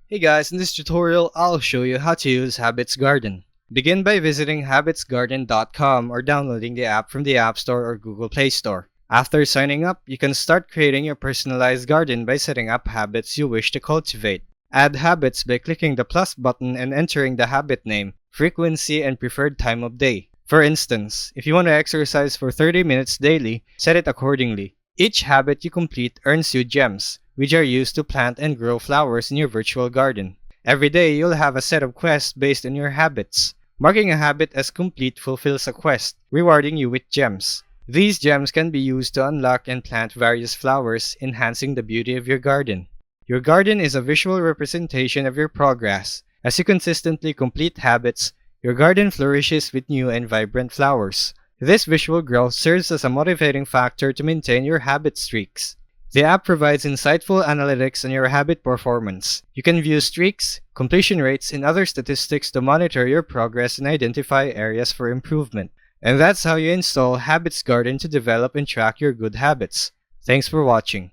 Hey guys, in this tutorial, I'll show you how to use Habits Garden. Begin by visiting habitsgarden.com or downloading the app from the App Store or Google Play Store. After signing up, you can start creating your personalized garden by setting up habits you wish to cultivate. Add habits by clicking the plus button and entering the habit name, frequency, and preferred time of day. For instance, if you want to exercise for 30 minutes daily, set it accordingly. Each habit you complete earns you gems, which are used to plant and grow flowers in your virtual garden. Every day, you'll have a set of quests based on your habits. Marking a habit as complete fulfills a quest, rewarding you with gems. These gems can be used to unlock and plant various flowers, enhancing the beauty of your garden. Your garden is a visual representation of your progress. As you consistently complete habits, your garden flourishes with new and vibrant flowers. This visual growth serves as a motivating factor to maintain your habit streaks. The app provides insightful analytics on your habit performance. You can view streaks, completion rates, and other statistics to monitor your progress and identify areas for improvement. And that's how you install Habits Garden to develop and track your good habits. Thanks for watching.